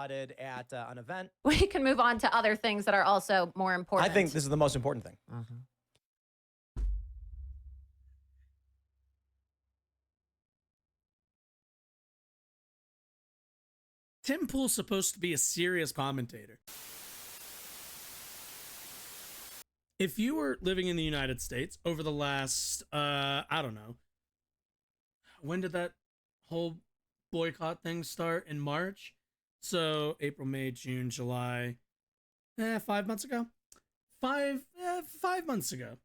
spotted at an event. We can move on to other things that are also more important. I think this is the most important thing. Tim Pool's supposed to be a serious commentator. If you were living in the United States over the last, I don't know, when did that whole boycott thing start? In March? So April, May, June, July, 5 months ago? 5 months ago.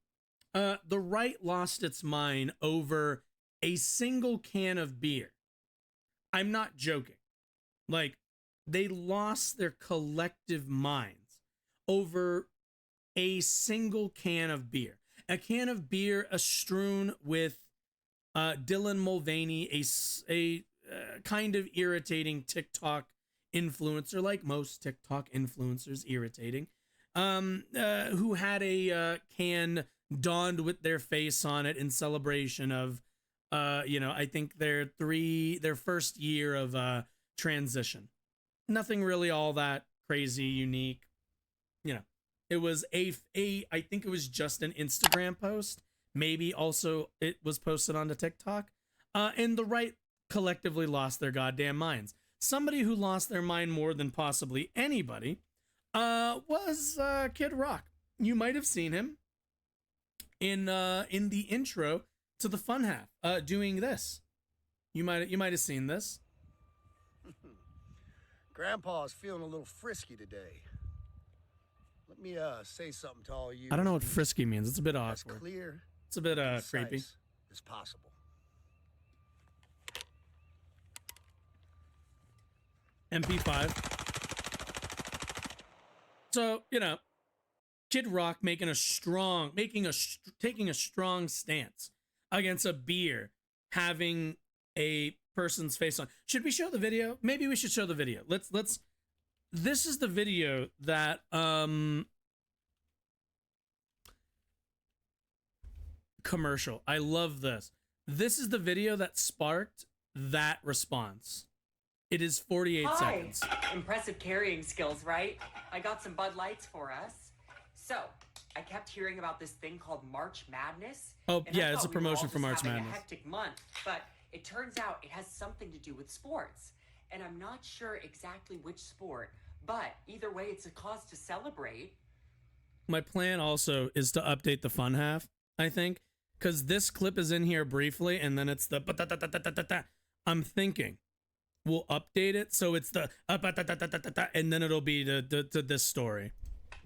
The right lost its mind over a single can of beer. I'm not joking. Like, they lost their collective minds over a single can of beer. A can of beer strewn with Dylan Mulvaney, a kind of irritating TikTok influencer, like most TikTok influencers, irritating, who had a can donned with their face on it in celebration of, I think their first year of transition. Nothing really all that crazy, unique. It was I think it was just an Instagram post. Maybe also it was posted onto TikTok. And the right collectively lost their goddamn minds. Somebody who lost their mind more than possibly anybody was Kid Rock. You might have seen him in the intro to the Fun Half doing this. You might have seen this. Grandpa's feeling a little frisky today. Let me say something to all you. I don't know what frisky means. It's a bit awkward. As clear. It's a bit creepy. As possible. MP5. So, Kid Rock taking a strong stance against a beer having a person's face on. Should we show the video? Maybe we should show the video. Let's this is the video that commercial. I love this. This is the video that sparked that response. It is 48 seconds. Impressive carrying skills, right? I got some Bud Lights for us. So, I kept hearing about this thing called March Madness. Oh, yeah, it's a promotion for March Madness. A hectic month, but it turns out it has something to do with sports. And I'm not sure exactly which sport, but either way, it's a cause to celebrate. My plan also is to update the Fun Half, I think, because this clip is in here briefly, and then it's the I'm thinking we'll update it so it's the and then it'll be to this story.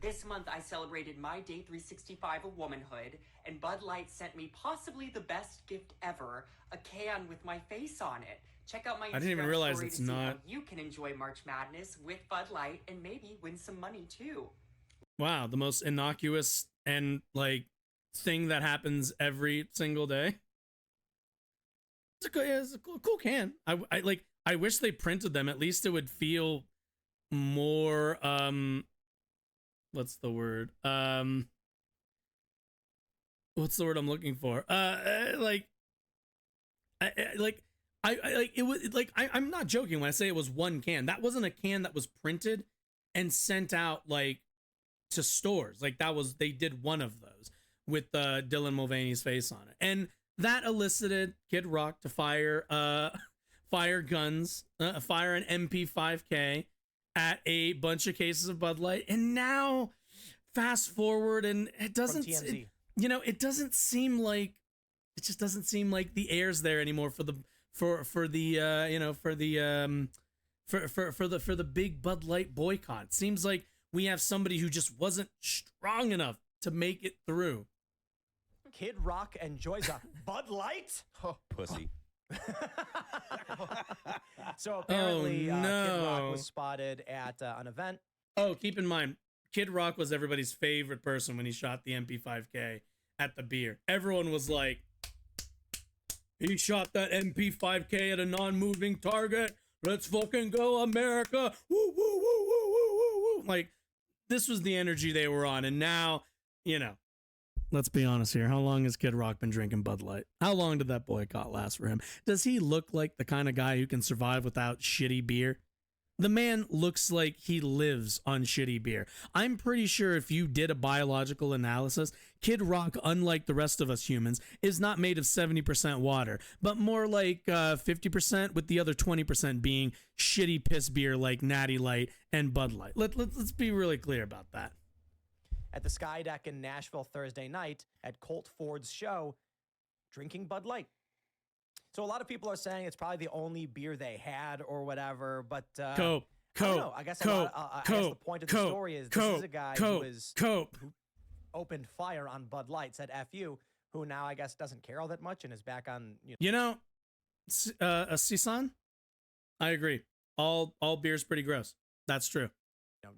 This month, I celebrated my day 365 of womanhood, and Bud Light sent me possibly the best gift ever, a can with my face on it. Check out my Instagram I didn't even realize story it's to see not. how you can enjoy March Madness with Bud Light and maybe win some money too. Wow, the most innocuous and thing that happens every single day. It's a cool can. I wish they printed them. At least it would feel more what's the word? What's the word I'm looking for? I'm not joking when I say it was one can. That wasn't a can that was printed and sent out to stores. They did one of those with Dylan Mulvaney's face on it. And that elicited Kid Rock to fire guns, fire an MP5K at a bunch of cases of Bud Light. And now fast forward, and it doesn't it doesn't seem like the air's there anymore for the big Bud Light boycott. It seems like we have somebody who just wasn't strong enough to make it through. Kid Rock enjoys a Bud Light? Oh, pussy. So apparently, Kid Kid Rock was spotted at an event. Oh, keep in mind, Kid Rock was everybody's favorite person when he shot the MP5K at the beer. Everyone was like, he shot that MP5K at a non-moving target. Let's fucking go, America. Woo, woo, woo, woo, woo, woo. This was the energy they were on. And now, let's be honest here. How long has Kid Rock been drinking Bud Light? How long did that boycott last for him? Does he look like the kind of guy who can survive without shitty beer? The man looks like he lives on shitty beer. I'm pretty sure if you did a biological analysis, Kid Rock, unlike the rest of us humans, is not made of 70% water, but more like 50%, with the other 20% being shitty piss beer like Natty Light and Bud Light. Let's be really clear about that. At the Sky Deck in Nashville Thursday night at Colt Ford's show, drinking Bud Light. So a lot of people are saying it's probably the only beer they had or whatever, but I don't know. I guess the point of the story is this is a guy who opened fire on Bud Light, said F you, who now I guess doesn't care all that much and is back on. Sisan, I agree. All beer's pretty gross. That's true.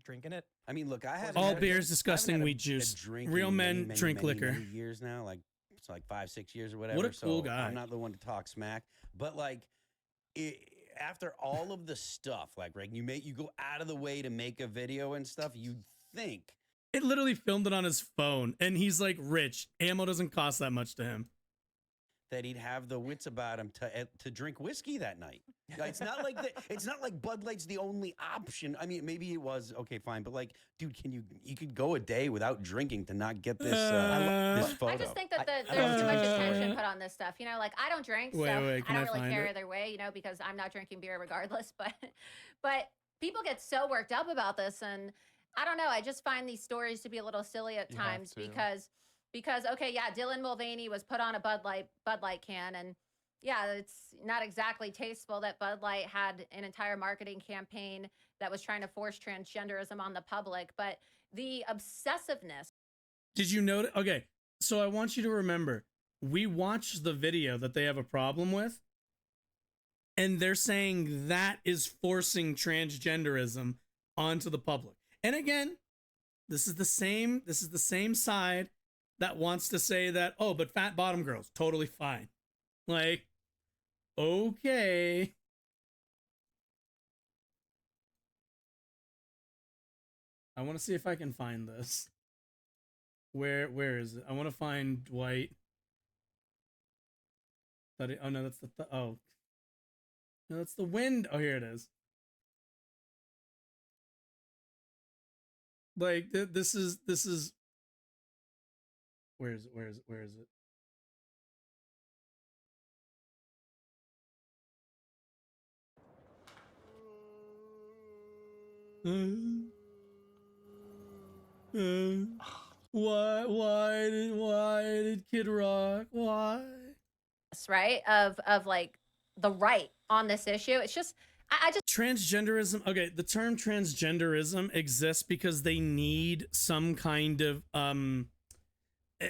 Drinking it. I mean, look, all beer is disgusting. We juice. Real men drink liquor. Many years now, like 5-6 years or whatever. What a cool guy. I'm not the one to talk smack, but like, after all of the stuff, like, right, you go out of the way to make a video and stuff. You'd think it literally filmed it on his phone, and he's like rich. Ammo doesn't cost that much to him. That he'd have the wits about him to drink whiskey that night. It's not like it's not like Bud Light's the only option. I mean, maybe it was okay, fine, but like, dude, you could go a day without drinking to not get this this photo. I just think that there's too much attention put on this stuff. Like, I don't drink, so I don't really care either way. Because I'm not drinking beer regardless. But people get so worked up about this, and I don't know. I just find these stories to be a little silly at times because okay, yeah, Dylan Mulvaney was put on a Bud Light can, and yeah, it's not exactly tasteful that Bud Light had an entire marketing campaign that was trying to force transgenderism on the public, but the obsessiveness. Did you notice? Okay, so I want you to remember, we watched the video that they have a problem with, and they're saying that is forcing transgenderism onto the public. And again, this is the same side that wants to say that, oh, but fat bottom girls, totally fine. Like, okay. I want to see if I can find this. Where is it? I want to find Dwight. Oh no, that's no, that's the wind. Oh, here it is. Like, this is. Where is it? Why did Kid Rock? Why? Right? Of like the right on this issue. It's just I just transgenderism. Okay, the term transgenderism exists because they need some kind of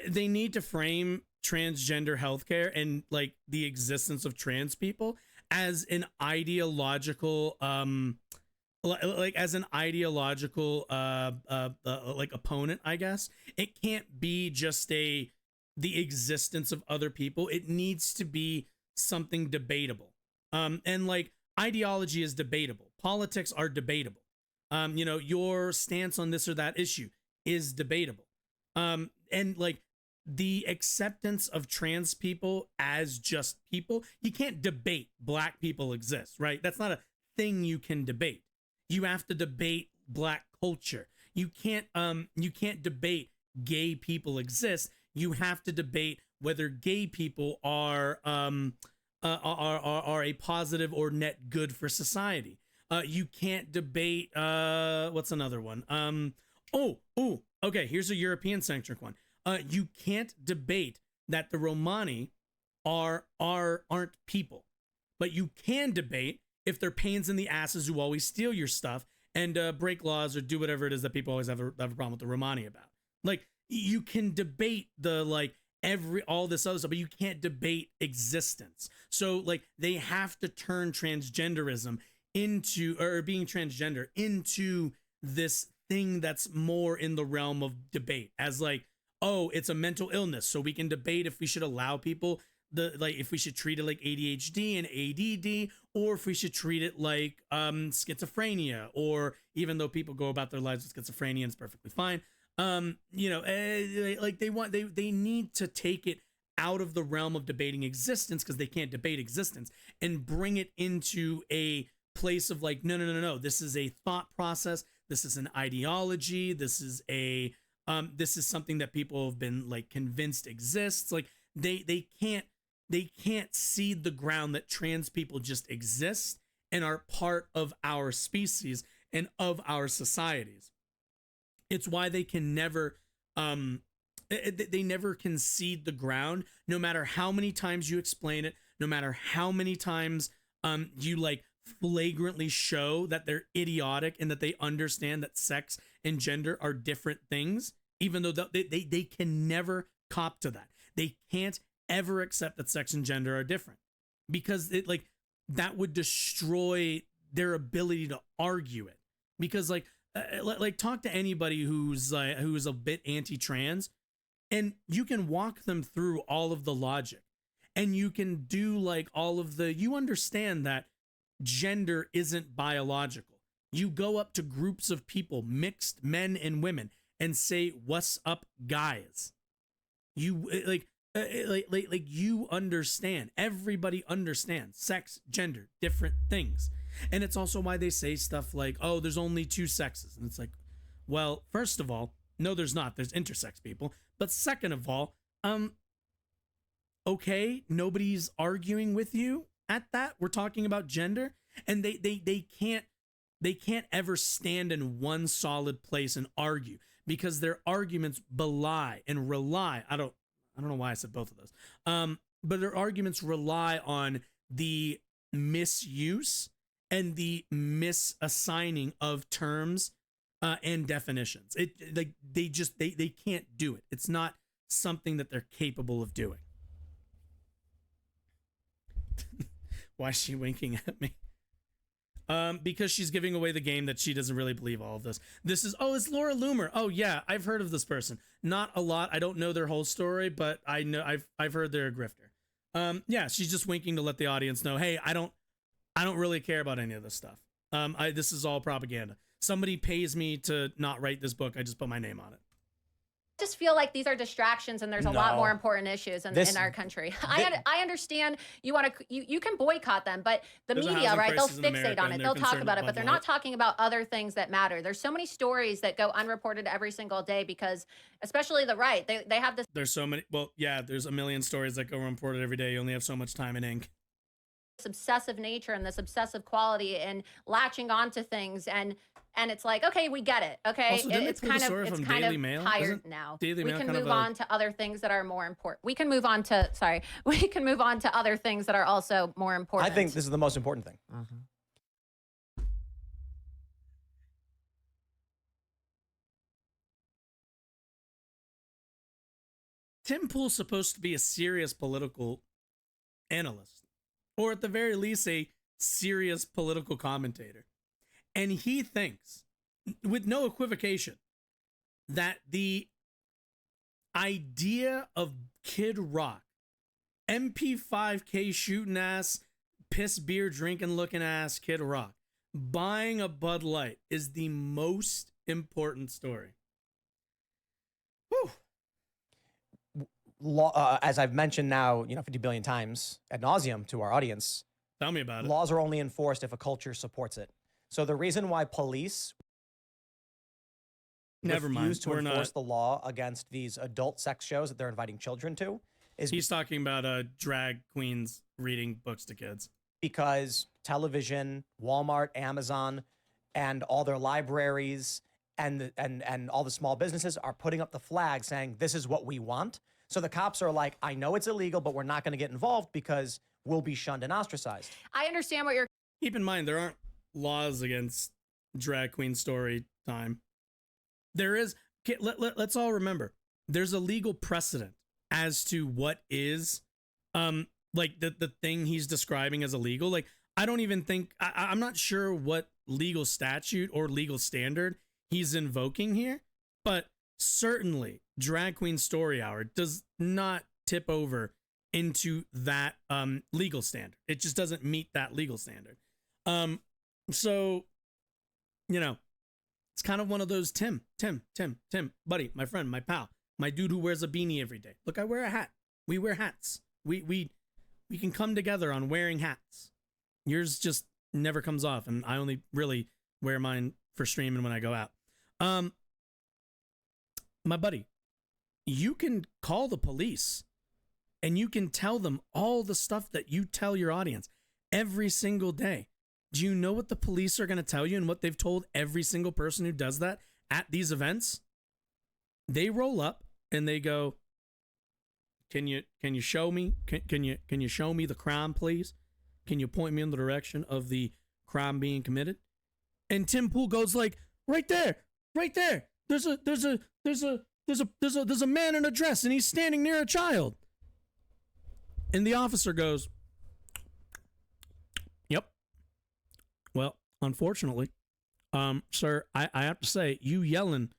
they need to frame transgender healthcare and like the existence of trans people as an ideological like opponent, I guess. It can't be just the existence of other people. It needs to be something debatable. And like, ideology is debatable. Politics are debatable. Your stance on this or that issue is debatable. And like, the acceptance of trans people as just people, you can't debate black people exist, right? That's not a thing you can debate. You have to debate black culture. You can't debate gay people exist. You have to debate whether gay people are a positive or net good for society. You can't debate what's another one? Okay, here's a European centric one. You can't debate that the Romani aren't people, but you can debate if they're pains in the asses who always steal your stuff and break laws or do whatever it is that people always have a problem with the Romani about. Like, you can debate all this other stuff, but you can't debate existence. So like, they have to turn transgenderism or being transgender into this thing that's more in the realm of debate, as like, oh, it's a mental illness, so we can debate if we should allow people if we should treat it like ADHD and ADD, or if we should treat it like schizophrenia, or even though people go about their lives with schizophrenia and it's perfectly fine. They need to take it out of the realm of debating existence, because they can't debate existence, and bring it into a place of like, no. This is a thought process. This is an ideology. This is something that people have been like convinced exists. Like they can't seed the ground that trans people just exist and are part of our species and of our societies. It's why they can never, they never concede the ground, no matter how many times you explain it, no matter how many times you like flagrantly show that they're idiotic and that they understand that sex and gender are different things, even though they can never cop to that. They can't ever accept that sex and gender are different, because it like that would destroy their ability to argue it. Because like talk to anybody who's a bit anti-trans, and you can walk them through all of the logic, and you can do like all of the, you understand that gender isn't biological. You go up to groups of people, mixed men and women, and say, "What's up, guys?" You like you understand. Everybody understands sex, gender, different things. And it's also why they say stuff like, "Oh, there's only two sexes." And it's like, well, first of all, no, there's not. There's intersex people. But second of all, okay, nobody's arguing with you at that. We're talking about gender, and they can't ever stand in one solid place and argue, because their arguments belie and rely. I don't know why I said both of those. But their arguments rely on the misuse and the misassigning of terms and definitions. It like they can't do it. It's not something that they're capable of doing. Why is she winking at me? Because she's giving away the game that she doesn't really believe all of this. This is, oh, it's Laura Loomer. Oh yeah, I've heard of this person. Not a lot. I don't know their whole story, but I know I've heard they're a grifter. Yeah, she's just winking to let the audience know, hey, I don't really care about any of this stuff. This is all propaganda. Somebody pays me to not write this book. I just put my name on it. I just feel like these are distractions, and there's a lot more important issues in our country. I understand you want to, you can boycott them, but the media, right? They'll fixate on it. They'll talk about it, but they're not talking about other things that matter. There's so many stories that go unreported every single day because, especially the right, they have this. There's so many. Well, yeah, there's a million stories that go unreported every day. You only have so much time in ink. This obsessive nature and this obsessive quality and latching onto things, and it's like, okay, we get it. Okay, also, it's kind of tired now. Daily we Mail can move on to other things that are more important. We can move on to other things that are also more important. I think this is the most important thing. Tim Pool's supposed to be a serious political analyst, or at the very least a serious political commentator. And he thinks, with no equivocation, that the idea of Kid Rock, MP5K shooting ass, piss beer drinking looking ass Kid Rock, buying a Bud Light is the most important story. Whew. As I've mentioned now, 50 billion times ad nauseum to our audience. Tell me about it. Laws are only enforced if a culture supports it. So the reason why police refuse to enforce the law against these adult sex shows that they're inviting children to is he's talking about drag queens reading books to kids. Because television, Walmart, Amazon, and all their libraries and all the small businesses are putting up the flag saying this is what we want. So the cops are like, I know it's illegal, but we're not going to get involved because we'll be shunned and ostracized. I understand what you're. Keep in mind, there aren't laws against drag queen story time. There is. Let's all remember, there's a legal precedent as to what is, like the thing he's describing as illegal. Like, I don't even think I'm not sure what legal statute or legal standard he's invoking here, but certainly Drag Queen Story Hour does not tip over into that legal standard. It just doesn't meet that legal standard. So, it's kind of one of those Tim, buddy, my friend, my pal, my dude who wears a beanie every day. Look, I wear a hat. We wear hats. We can come together on wearing hats. Yours just never comes off, and I only really wear mine for streaming when I go out. My buddy, you can call the police and you can tell them all the stuff that you tell your audience every single day. Do you know what the police are going to tell you and what they've told every single person who does that at these events? They roll up and they go, Can you show me? Can you show me the crime, please? Can you point me in the direction of the crime being committed? And Tim Pool goes like, right there. There's a man in a dress and he's standing near a child. And the officer goes, yep. Well, unfortunately, sir, I have to say, you yelling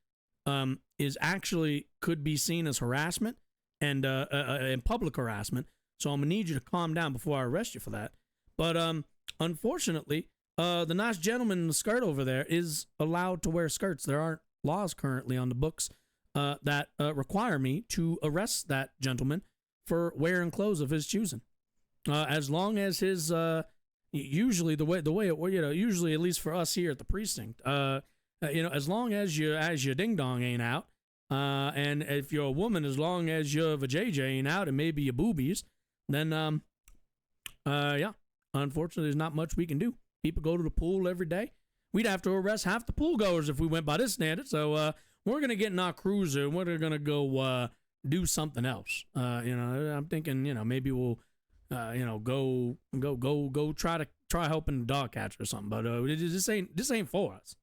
is actually could be seen as harassment and public harassment. So I'm gonna need you to calm down before I arrest you for that. But unfortunately, the nice gentleman in the skirt over there is allowed to wear skirts. There aren't laws currently on the books that require me to arrest that gentleman for wearing clothes of his choosing. As long as his usually the way it usually at least for us here at the precinct, as long as your ding dong ain't out, and if you're a woman, as long as your vajayjay ain't out and maybe your boobies, then yeah, unfortunately there's not much we can do. People go to the pool every day. We'd have to arrest half the pool goers if we went by this standard. So we're gonna get in our cruiser and we're gonna go do something else. I'm thinking, maybe we'll go try helping the dog catcher or something. But this ain't for us.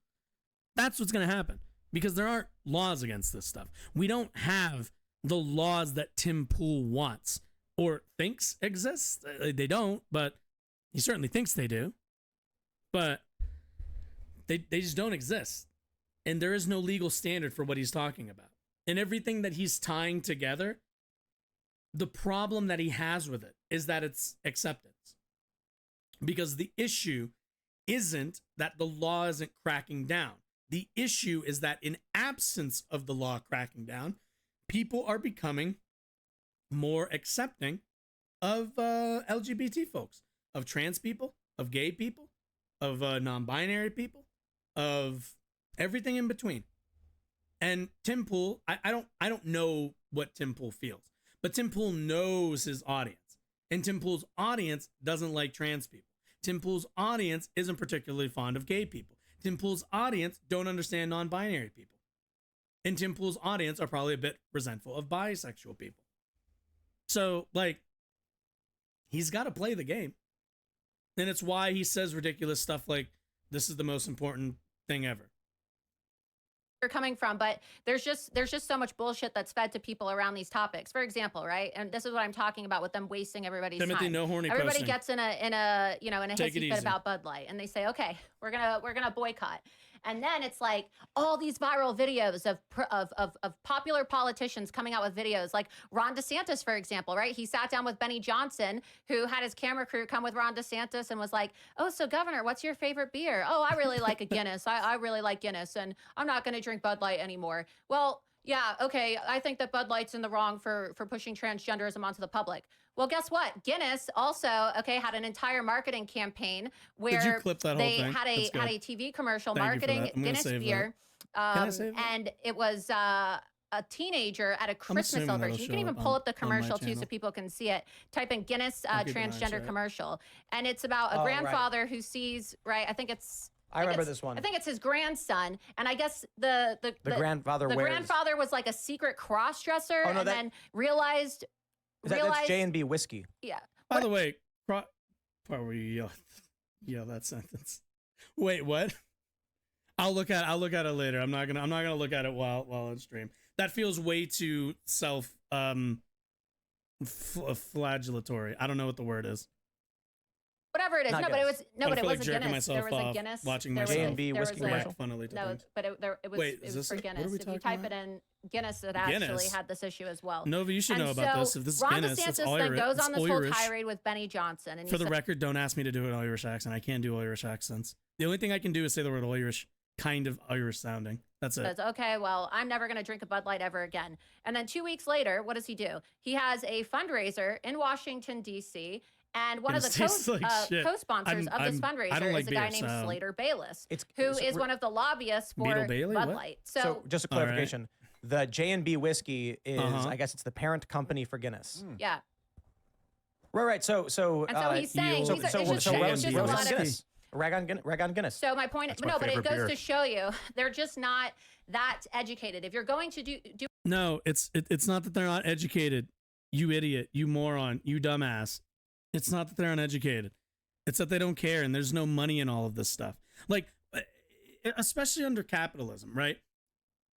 That's what's gonna happen because there aren't laws against this stuff. We don't have the laws that Tim Pool wants or thinks exist. They don't, but he certainly thinks they do. But they just don't exist. And there is no legal standard for what he's talking about. And everything that he's tying together, the problem that he has with it is that it's acceptance. Because the issue isn't that the law isn't cracking down. The issue is that in absence of the law cracking down, people are becoming more accepting of LGBT folks, of trans people, of gay people, of non-binary people, of everything in between. And Tim Pool, I don't know what Tim Pool feels, but Tim Pool knows his audience. And Tim Pool's audience doesn't like trans people. Tim Pool's audience isn't particularly fond of gay people. Tim Pool's audience don't understand non-binary people. And Tim Pool's audience are probably a bit resentful of bisexual people. So, he's got to play the game. And it's why he says ridiculous stuff like, this is the most important thing ever. You're coming from, but there's just so much bullshit that's fed to people around these topics. For example, right? And this is what I'm talking about with them wasting everybody's time. No horny Everybody posting. Gets in a hissy fit about Bud Light, and they say, okay, we're gonna boycott. And then it's like all these viral videos of popular politicians coming out with videos, like Ron DeSantis, for example, right? He sat down with Benny Johnson, who had his camera crew come with Ron DeSantis and was like, oh, so Governor, what's your favorite beer? Oh, I really like a Guinness. I really like Guinness, and I'm not going to drink Bud Light anymore. Well, yeah, okay, I think that Bud Light's in the wrong for pushing transgenderism onto the public. Well, guess what? Guinness also, had an entire marketing campaign where Did you clip that whole they thing? had a TV commercial Thank you for marketing that. I'm gonna Guinness save beer. Can I save that? And it was a teenager at a Christmas assuming that'll celebration. You can show even up pull on- up the on my commercial too so channel. people can see it. Type in Guinness I'll keep an eye transgender out. commercial. And it's about a Oh, right. grandfather who sees, right, I think I remember this one. I think it's his grandson, and I guess the grandfather wears. grandfather was like a secret cross-dresser, Oh, no, and that- then realized That's J&B whiskey. yeah. By the way, part where you yell that sentence. Wait, what? I'll look at it later. I'm not gonna look at it while on stream. That feels way too flagellatory. I don't know what the word is. Whatever it is. Not No, but it was But I feel it like was a jerking Guinness. There myself was a off Guinness. watching there was myself a- J&B there whiskey was a- commercial. Funnily to No, things. but it was Wait, it is was this for it? What are Guinness. we If you talking type about? it in Guinness, it actually Guinness? had this issue as well. Nova, you should And know about so this. If this is Ron Guinness, it's DeSantis then Irish. goes on It's this whole Irish. tirade with Benny Johnson, and For he the said, record, don't ask me to do an Irish accent. I can't do Irish accents. The only thing I can do is say the word Irish, kind of Irish sounding. That's it. says, okay, well, I'm never going to drink a Bud Light ever again. And then 2 weeks later, what does he do? He has a fundraiser in Washington, D.C., And one And of it the tastes like shit. co-sponsors of this I fundraiser don't like is a guy beer, named so- Slater Bayless, It's- who so is we're- one of the lobbyists for Beetle Bailey? Bud What? Light. So just a All right. clarification, the J&B whiskey is, Uh-huh. I guess it's the parent company for Guinness. Yeah. Right. So And so he's saying, so- these are, so- it's just, so it's Rose- just Rose a is lot of Guinness. Rag on Guinness. So my point, That's my no, but it favorite goes beer. to show you they're just not that educated. If you're going to do No, it's not that they're not educated. You idiot, you moron, you dumbass. It's not that they're uneducated. It's that they don't care and there's no money in all of this stuff. Like, especially under capitalism, right?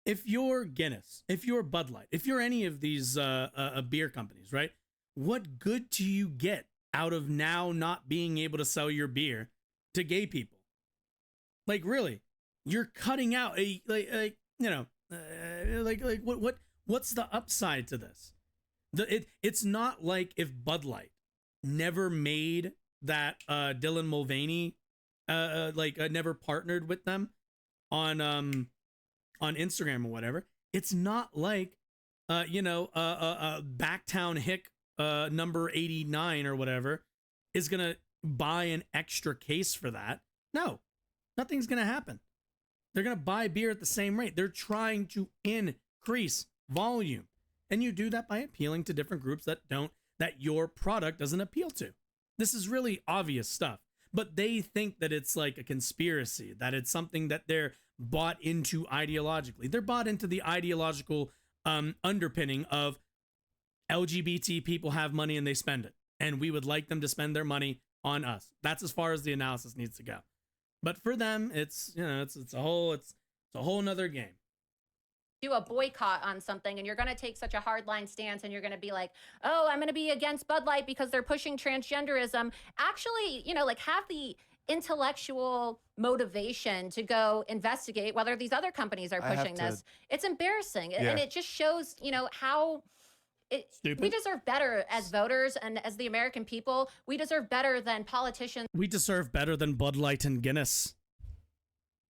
If you're Guinness, if you're Bud Light, if you're any of these beer companies, right? What good do you get out of now not being able to sell your beer to gay people? Like, really? You're cutting out what's the upside to this? It's not like if Bud Light never made that Dylan Mulvaney never partnered with them on Instagram or whatever. It's not like Backtown Hick number 89 or whatever is gonna buy an extra case for that. No, nothing's gonna happen. They're gonna buy beer at the same rate. They're trying to increase volume, and you do that by appealing to different groups that your product doesn't appeal to. This is really obvious stuff, but they think that it's like a conspiracy, that it's something that they're bought into ideologically. They're bought into the ideological underpinning of LGBT people have money and they spend it, and we would like them to spend their money on us. That's as far as the analysis needs to go. But for them, it's a whole nother game. do a boycott on something and you're going to take such a hardline stance and you're going to be like, oh, I'm going to be against Bud Light because they're pushing transgenderism. Actually, have the intellectual motivation to go investigate whether these other companies are pushing this. It's embarrassing. Yeah. And it just shows, how we deserve better as voters and as the American people. We deserve better than politicians. We deserve better than Bud Light and Guinness.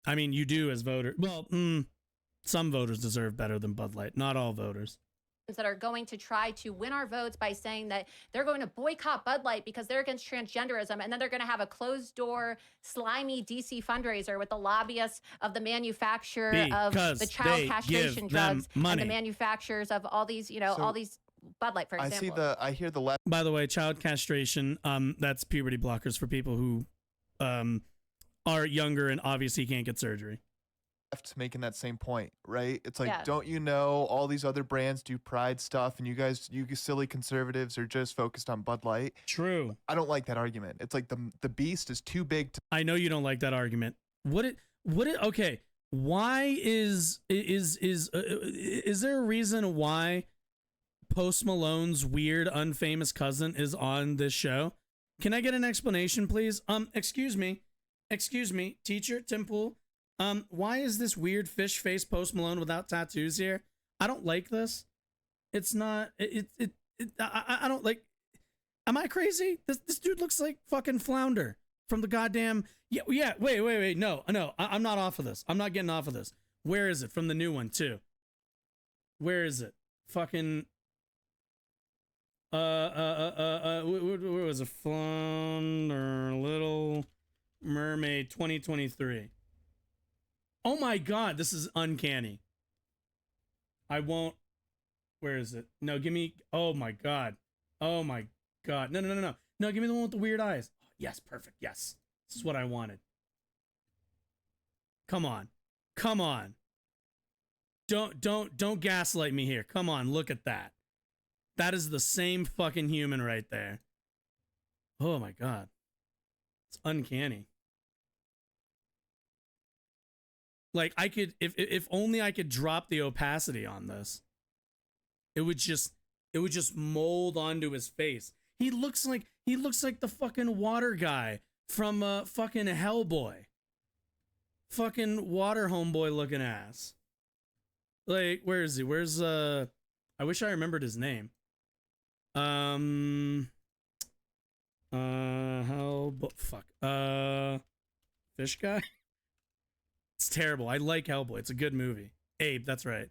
I mean, you do as voters. Well, some voters deserve better than Bud Light. Not all voters. That are going to try to win our votes by saying that they're going to boycott Bud Light because they're against transgenderism, and then they're going to have a closed door, slimy DC fundraiser with the lobbyists of the manufacturer of the child castration drugs and the manufacturers of all these, all these Bud Light, for example. I hear the left. By the way, child castration, that's puberty blockers for people who are younger and obviously can't get surgery. Making that same point, right? It's like, Yeah. don't you know all these other brands do pride stuff and you silly conservatives are just focused on Bud Light? True. I don't like that argument. It's like the beast is too big to. I know you don't like that argument. Okay. Why is there a reason why Post Malone's weird unfamous cousin is on this show? Can I get an explanation, please? Excuse me, teacher Tim Pool. Why is this weird fish face Post Malone without tattoos here? I don't like this. It's not. I don't like. Am I crazy? This dude looks like fucking Flounder from the goddamn. Yeah. Wait. No. I'm not off of this. I'm not getting off of this. Where is it from the new one too? Where is it? Fucking. Where was it? Flounder, Little Mermaid, 2023. Oh my God, this is uncanny. I won't. Where is it? No, give me. Oh my God. No. No, give me the one with the weird eyes. Yes, perfect. Yes, this is what I wanted. Come on. Don't gaslight me here. Come on, look at that. That is the same fucking human right there. Oh my God, it's uncanny. Like, I could, if only I could drop the opacity on this, it would just mold onto his face. He looks like the fucking water guy from fucking Hellboy. Fucking water homeboy looking ass. Like, where is he? Where's I wish I remembered his name. Fish guy. It's terrible. I like Hellboy. It's a good movie. Abe, that's right.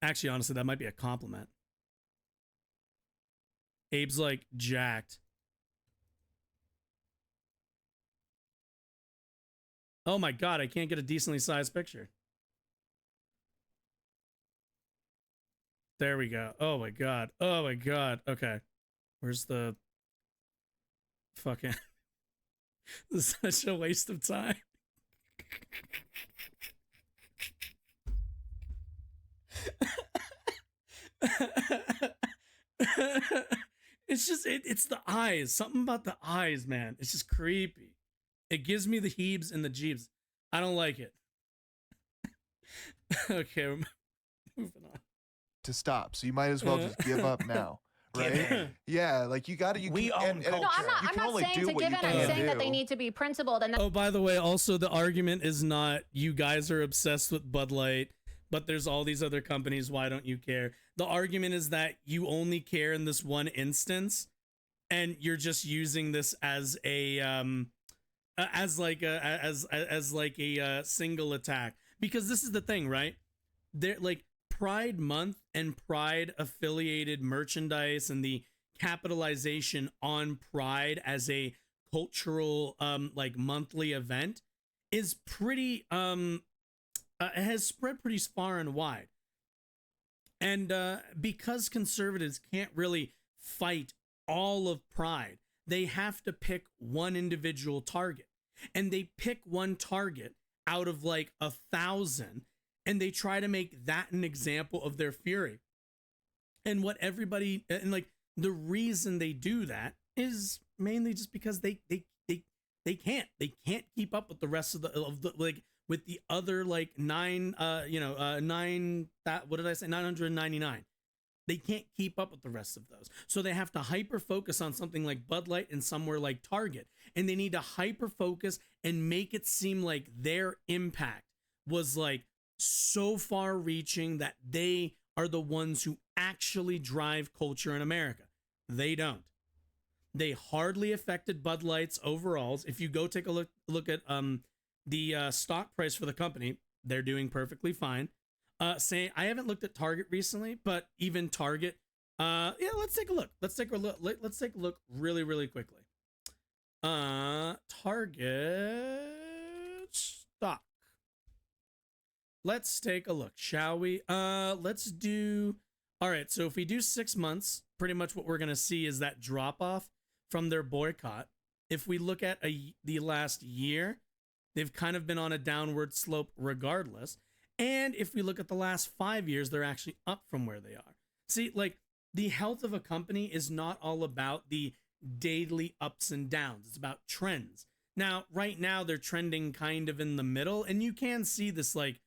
Actually, honestly, that might be a compliment. Abe's like jacked. Oh my God, I can't get a decently sized picture. There we go. Oh my God. Oh my God. Okay. Where's the fucking... This is such a waste of time. It's just, it's the eyes. Something about the eyes, man. It's just creepy. It gives me the heebs and the jeebs. I don't like it. Okay, we're moving on. To stop, so you might as well just give up now, right? Yeah, like you got to. We own culture. No, I'm not saying to give in. I'm saying that they need to be principled. And oh, by the way, also the argument is not you guys are obsessed with Bud Light, but there's all these other companies. Why don't you care? The argument is that you only care in this one instance, and you're just using this as a as like a single attack. Because this is the thing, right? They're like Pride Month and Pride affiliated merchandise and the capitalization on Pride as a cultural like monthly event is pretty has spread pretty far and wide. And because conservatives can't really fight all of Pride, they have to pick one individual target. And they pick one target out of like 1,000, and they try to make that an example of their fury. And what everybody, and like the reason they do that is mainly just because they can't keep up with the rest of the like with the other like 999. They can't keep up with the rest of those. So they have to hyper focus on something like Bud Light and somewhere like Target. And they need to hyper focus and make it seem like their impact was like so far reaching that they are the ones who actually drive culture in America. They don't. They hardly affected Bud Light's overalls. If you go take a look at the stock price for the company, they're doing perfectly fine. Saying I haven't looked at Target recently, but even Target, yeah, let's take a look. Let's take a look really, really quickly. Target stock. Let's take a look, shall we? Let's do. All right, so if we do 6 months, pretty much what we're gonna see is that drop off from their boycott. If we look at the last year, they've kind of been on a downward slope regardless. And if we look at the last 5 years, they're actually up from where they are. See, like the health of a company is not all about the daily ups and downs. It's about trends. Now, right now, they're trending kind of in the middle, and you can see this like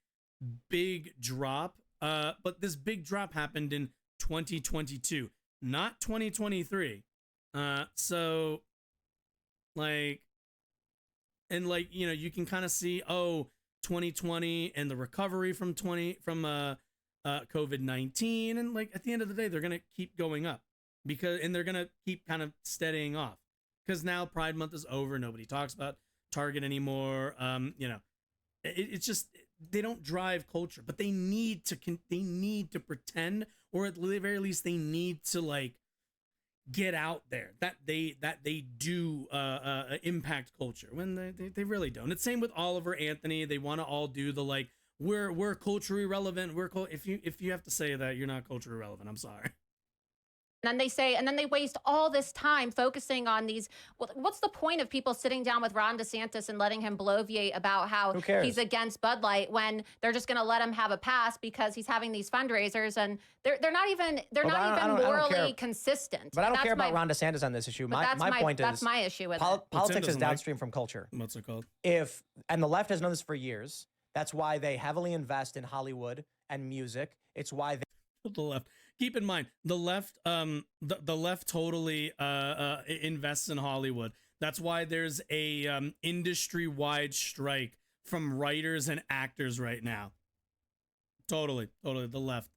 big drop. But this big drop happened in 2022, not 2023. So like, and like, you know, you can kind of see, 2020 and the recovery from COVID-19, and like at the end of the day they're gonna keep going up and they're gonna keep kind of steadying off because now Pride Month is over. Nobody talks about Target anymore. You know, it's just they don't drive culture, but they need to pretend, or at the very least they need to like get out there that they do impact culture when they really don't. It's same with Oliver Anthony. They want to all do the like we're culturally relevant. If you have to say that, you're not culturally relevant. I'm sorry. And then they waste all this time focusing on these. What's the point of people sitting down with Ron DeSantis and letting him bloviate about how he's against Bud Light when they're just going to let him have a pass because he's having these fundraisers, and they're not even morally consistent. But I don't care about Ron DeSantis on this issue. My point is that's my issue with politics is downstream from culture. What's it called? And the left has known this for years. That's why they heavily invest in Hollywood and music. It's why the left. Keep in mind, the left, the left totally invests in Hollywood. That's why there's a industry-wide strike from writers and actors right now. Totally, the left.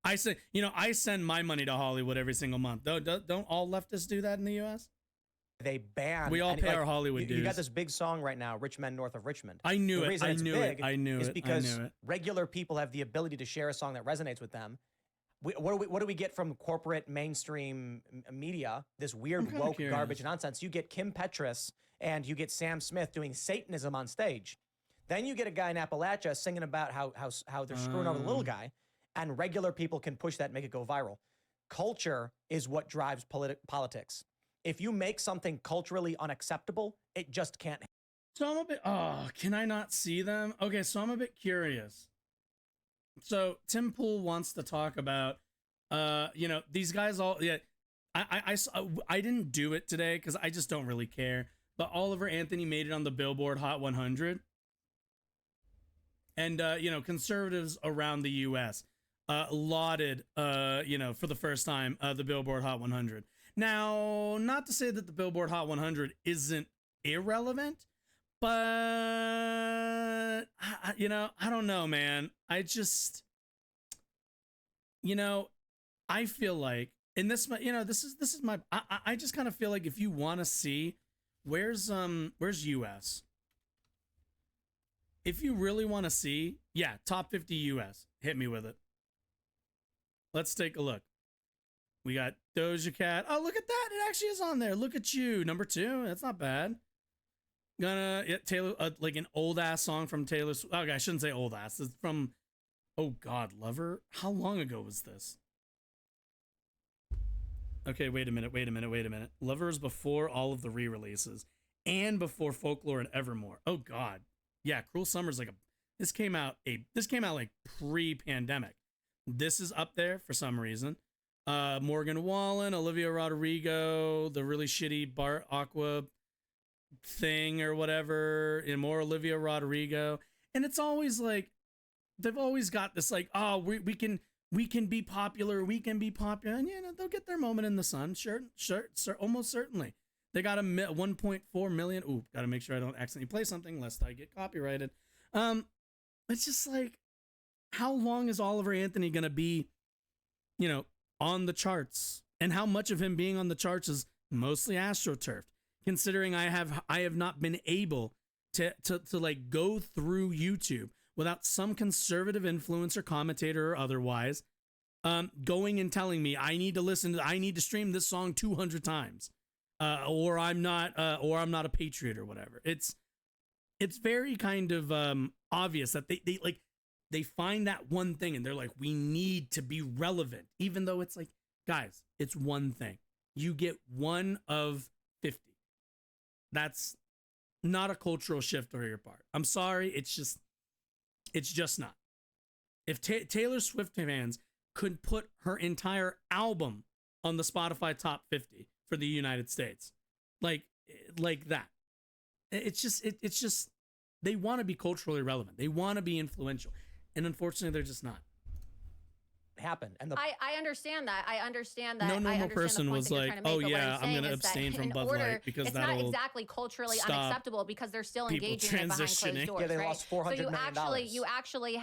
I send my money to Hollywood every single month. Don't all leftists do that in the U.S.? They ban. We all pay our Hollywood dues. You got this big song right now, "Rich Men North of Richmond." I knew it. It's because regular people have the ability to share a song that resonates with them. what do we get from corporate mainstream media? This weird woke garbage nonsense. You get Kim Petras and you get Sam Smith doing Satanism on stage. Then you get a guy in Appalachia singing about how they're screwing over the little guy, and regular people can push that and make it go viral. Culture is what drives politics. If you make something culturally unacceptable, it just can't. So I'm a bit, can I not see them? Okay, so I'm a bit curious. So Tim Pool wants to talk about, these guys all, I didn't do it today because I just don't really care. But Oliver Anthony made it on the Billboard Hot 100. And, conservatives around the U.S. Lauded, for the first time, the Billboard Hot 100. Now, not to say that the Billboard Hot 100 isn't irrelevant, but, I don't know, man. I just, I feel like, and this, this is my, I just kind of feel like if you want to see, where's US? If you really want to see, yeah, top 50 US, hit me with it. Let's take a look. We got Doja Cat. Oh, look at that. It actually is on there. Look at you. Number 2. That's not bad. Taylor, like an old ass song from Taylor Swift. Okay, I shouldn't say old ass. It's from, oh God, Lover. How long ago was this? Okay, wait a minute. Lover is before all of the re-releases and before Folklore and Evermore. Oh God. Yeah, Cruel Summer's like this came out like pre-pandemic. This is up there for some reason. Morgan Wallen, Olivia Rodrigo, the really shitty Bart Aqua thing or whatever, and more Olivia Rodrigo. And it's always like, they've always got this like, oh, we can be popular, and they'll get their moment in the sun. Sure, almost certainly. They got a 1.4 million. Ooh, gotta make sure I don't accidentally play something lest I get copyrighted. It's just like, how long is Oliver Anthony gonna be, on the charts? And how much of him being on the charts is mostly Astroturfed? Considering I have not been able to like go through YouTube without some conservative influencer, commentator, or otherwise, going and telling me I need to stream this song 200 times. Or I'm not a patriot or whatever. It's very kind of obvious that they find that one thing and they're like, we need to be relevant, even though it's like, guys, it's one thing. You get one of 50. That's not a cultural shift on your part. I'm sorry, it's just not. If Taylor Swift fans could put her entire album on the Spotify top 50 for the United States, like that, it's just they want to be culturally relevant. They want to be influential, and unfortunately, they're just not. Happened, and I understand that. I understand that. No normal person was like, "Oh yeah, I'm going to abstain from Bud Light because it's not exactly culturally unacceptable because they're still engaging in it behind closed doors." Yeah, they right? lost $400 million. So you actually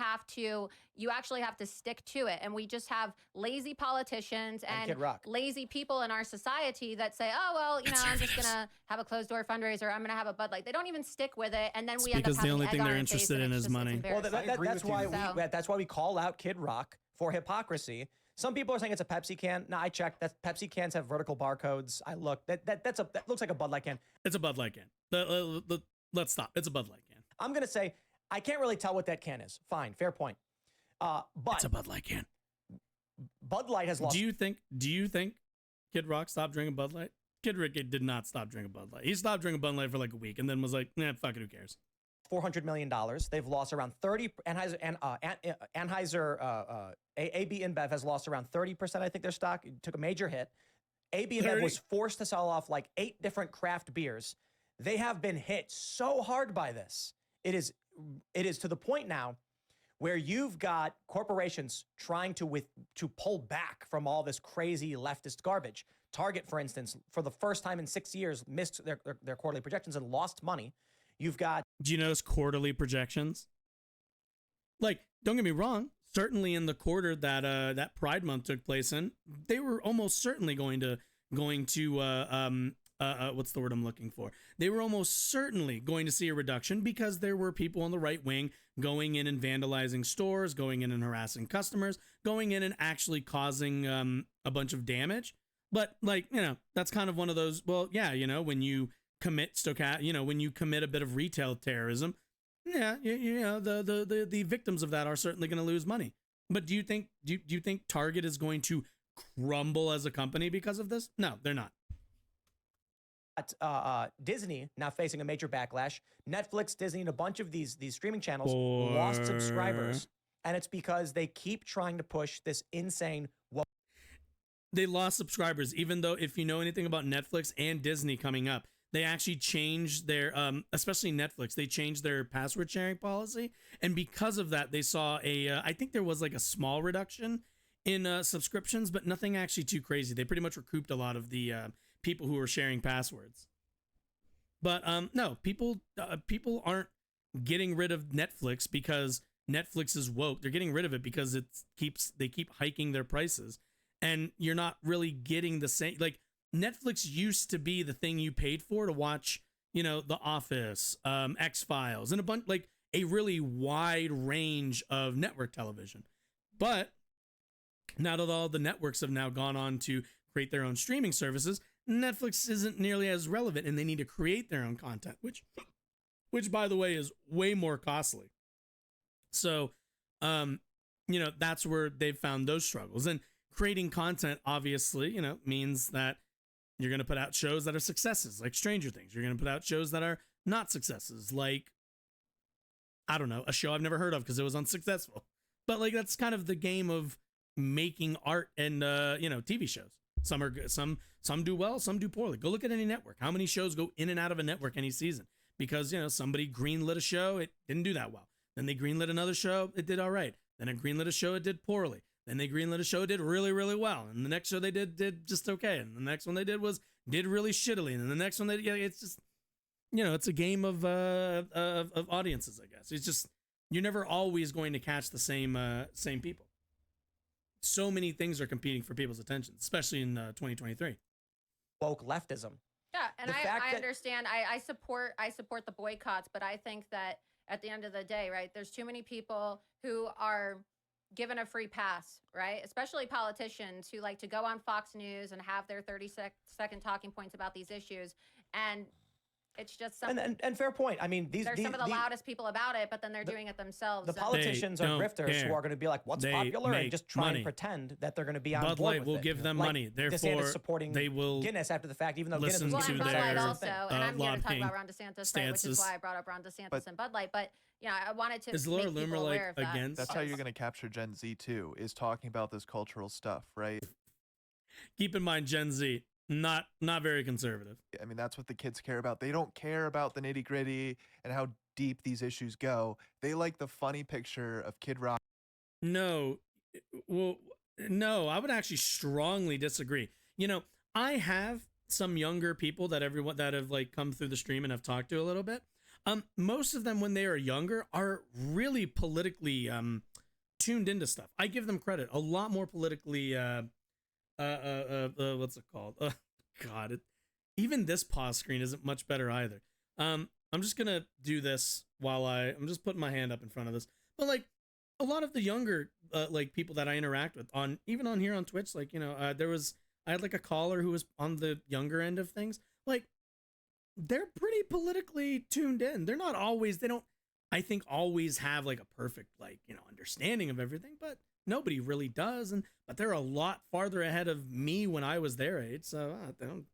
have to stick to it, and we just have lazy politicians and lazy people in our society that say, "Oh well, I'm just going to have a closed door fundraiser. I'm going to have a Bud Light." They don't even stick with it, and then we end up having the only thing they're interested in is money. Well, that's why we call out Kid Rock for hypocrisy. Some people are saying it's a Pepsi can. No, I checked. Pepsi cans have vertical barcodes. I looked. That looks like a Bud Light can. It's a Bud Light can. Let's stop. It's a Bud Light can. I'm gonna say I can't really tell what that can is. Fine, fair point. But it's a Bud Light can. Bud Light has lost. Do you think Kid Rock stopped drinking Bud Light? Kid Rick did not stop drinking Bud Light. He stopped drinking Bud Light for like a week and then was like, nah, fuck it, who cares? $400 million. They've lost around 30. Anheuser, AB InBev has lost around 30%. I think their stock took a major hit. AB InBev was forced to sell off like 8 different craft beers. They have been hit so hard by this. It is to the point now where you've got corporations trying to pull back from all this crazy leftist garbage. Target, for instance, for the first time in 6 years, missed their quarterly projections and lost money. You've got... Do you notice quarterly projections? Like, don't get me wrong. Certainly in the quarter that Pride Month took place in, they were almost certainly going to what's the word I'm looking for? They were almost certainly going to see a reduction because there were people on the right wing going in and vandalizing stores, going in and harassing customers, going in and actually causing a bunch of damage. But like, you know, that's kind of one of those, well, yeah, you know, when you commit when you commit a bit of retail terrorism, yeah, you know, the victims of that are certainly going to lose money. But do you think Target is going to crumble as a company because of this? No, they're not. Disney now facing a major backlash. Netflix, Disney, and a bunch of these streaming channels lost subscribers, and it's because they keep trying to push this insane. They lost subscribers, even though if you know anything about Netflix and Disney coming up, they actually changed their, especially Netflix, they changed their password sharing policy, and because of that, they saw I think there was like a small reduction in subscriptions, but nothing actually too crazy. They pretty much recouped a lot of the people who were sharing passwords. But no, people aren't getting rid of Netflix because Netflix is woke. They're getting rid of it because they keep hiking their prices, and you're not really getting the same. Like, Netflix used to be the thing you paid for to watch, you know, The Office, X-Files, and a bunch, like a really wide range of network television. But now that all the networks have now gone on to create their own streaming services, Netflix isn't nearly as relevant, and they need to create their own content, which by the way is way more costly. So, you know, that's where they've found those struggles. And creating content, obviously, you know, means that you're going to put out shows that are successes, like Stranger Things. You're going to put out shows that are not successes, like, I don't know, a show I've never heard of because it was unsuccessful. But like, that's kind of the game of making art and you know, TV shows. Some are good, some do well, some do poorly. Go look at any network. How many shows go in and out of a network any season? Because, you know, somebody greenlit a show, it didn't do that well. Then they greenlit another show, it did all right. Then it greenlit a show, it did poorly. Then they greenlit a show, it did really, really well. And the next show they did just okay. And the next one they did did really shittily. And then the next one it's just, you know, it's a game of audiences, I guess. It's just, you're never always going to catch the same people. So many things are competing for people's attention, especially in 2023. Woke leftism. Yeah, and I understand. I support the boycotts, but I think that at the end of the day, right, there's too many people who are given a free pass, right? Especially politicians who like to go on Fox News and have their 30-second talking points about these issues, and it's just something. And fair point. I mean, they're some of the loudest people about it, but then they're doing it themselves. The politicians are grifters who are going to be like, "What's popular?" and just try and pretend that they're going to be on board with it. Bud Light will give them money. Therefore, supporting they will Guinness after the fact, even though Guinness listen is to Bud their Light also, and I'm here to talk about Ron DeSantis, right, which is stances. why I brought up Ron DeSantis and Bud Light. But yeah, I wanted to Is make Laura people Loomer aware of that. against? That's how you're going to capture Gen Z too, is talking about this cultural stuff, right? Keep in mind, Gen Z, not very conservative. I mean, that's what the kids care about. They don't care about the nitty gritty and how deep these issues go. They like the funny picture of Kid Rock. No, well, no, I would actually strongly disagree. You know, I have some younger people that have like come through the stream and have talked to a little bit. Most of them, when they are younger, are really politically tuned into stuff. I give them credit. A lot more politically what's it called? God, even this pause screen isn't much better either. I'm just gonna do this while I'm just putting my hand up in front of this. But like, a lot of the younger like people that I interact with even on here on Twitch, like, you know, I had like a caller who was on the younger end of things. Like, they're pretty politically tuned in. They're not always, they don't, I think, always have like a perfect, like, you know, understanding of everything, but nobody really does. But they're a lot farther ahead of me when I was their age. So they don't.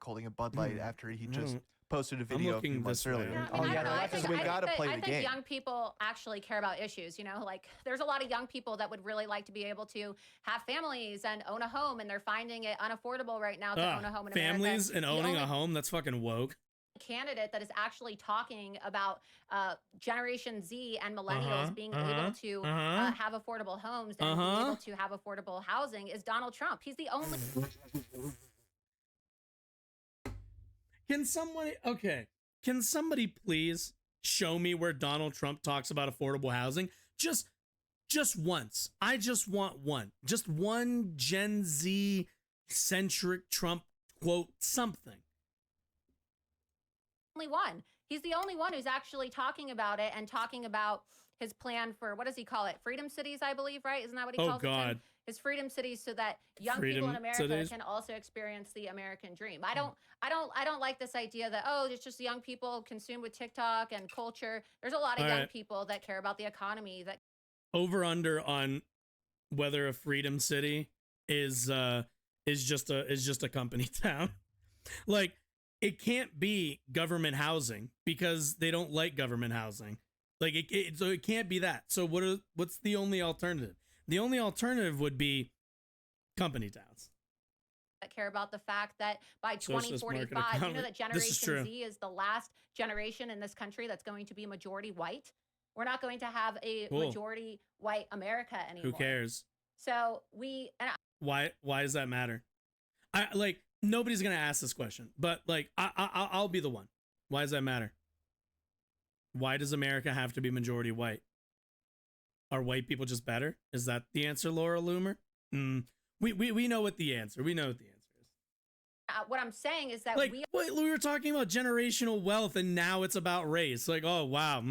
Holding a Bud Light after he just posted a video a few months earlier. Yeah, I mean, I think we got to play the game. I think young people actually care about issues. You know, like, there's a lot of young people that would really like to be able to have families and own a home, and they're finding it unaffordable right now to own a home in America. Families and owning a home, that's fucking woke. Candidate that is actually talking about Generation Z and millennials being able to have affordable homes and being able to have affordable housing is Donald Trump. He's the only. Can somebody please show me where Donald Trump talks about affordable housing? Just once. I just want one. Just one Gen Z centric Trump quote something. Only one. He's the only one who's actually talking about it and talking about his plan for, what does he call it? Freedom cities, I believe, right? Isn't that what he calls it? Oh God. His freedom cities, so that young people in America can also experience the American dream. I don't like this idea that, oh, it's just young people consumed with TikTok and culture. There's a lot of young people that care about the economy. That over under on whether a freedom city is just a company town. Like, it can't be government housing because they don't like government housing. Like, so it can't be that. So what's the only alternative? The only alternative would be company towns that care about the fact that by 2045, you know that Generation Z is the last generation in this country that's going to be majority white. We're not going to have a majority white America anymore. Who cares? So why does that matter? Nobody's gonna ask this question, but like I'll be the one. Why does that matter? Why does America have to be majority white? Are white people just better? Is that the answer, Laura Loomer? We know what the answer. We know what the answer is. What I'm saying is that we were talking about generational wealth, and now it's about race. Like, oh wow,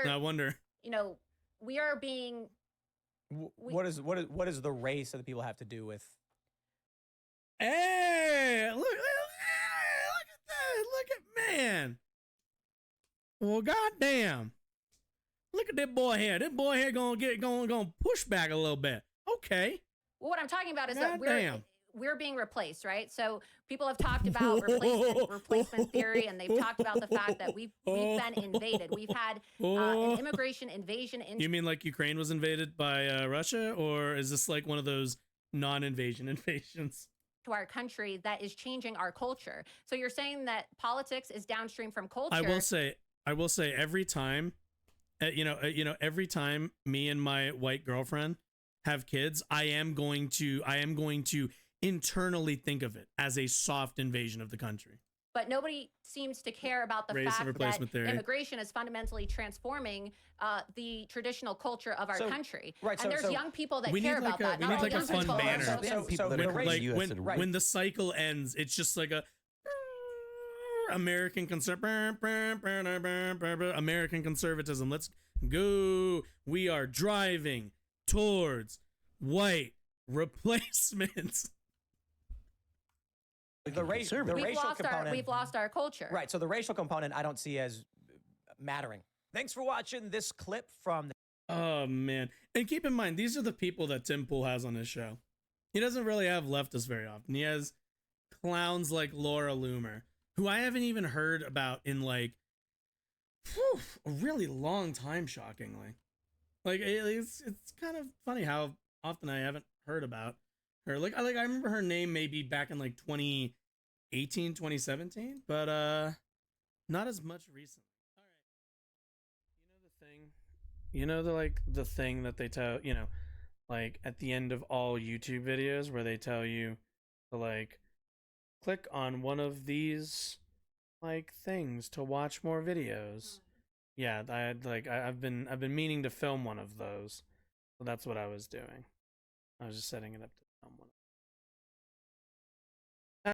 I wonder. You know, we are being. What is the race that the people have to do with? Hey, look at that! Look at man. Well, goddamn. Look at that boy here. That boy here gonna push back a little bit. Okay. Well, what I'm talking about is that we're being replaced, right? So people have talked about replacement theory, and they've talked about the fact that we've been invaded. We've had an immigration invasion. You mean like Ukraine was invaded by Russia, or is this like one of those non-invasion invasions? To our country that is changing our culture. So you're saying that politics is downstream from culture. I will say every time, every time me and my white girlfriend have kids, I am going to internally think of it as a soft invasion of the country. But nobody seems to care about the fact that immigration is fundamentally transforming the traditional culture of our country. Right, and there's young people that care about that. We need like a fun banner. When the cycle ends, it's just like a American conservatism. Let's go. We are driving towards white replacements. We've lost our culture. Right. So the racial component I don't see as mattering. Thanks for watching this clip from. Oh man! And keep in mind, these are the people that Tim Pool has on his show. He doesn't really have leftists very often. He has clowns like Laura Loomer, who I haven't even heard about in like a really long time. Shockingly, like it's kind of funny how often I haven't heard about her. Like I remember her name maybe back in like 2018, 2017, but not as much recently. All right. The thing that they tell, like at the end of all YouTube videos where they tell you to like click on one of these like things to watch more videos. Yeah, I've been meaning to film one of those. So that's what I was doing. I was just setting it up to film one.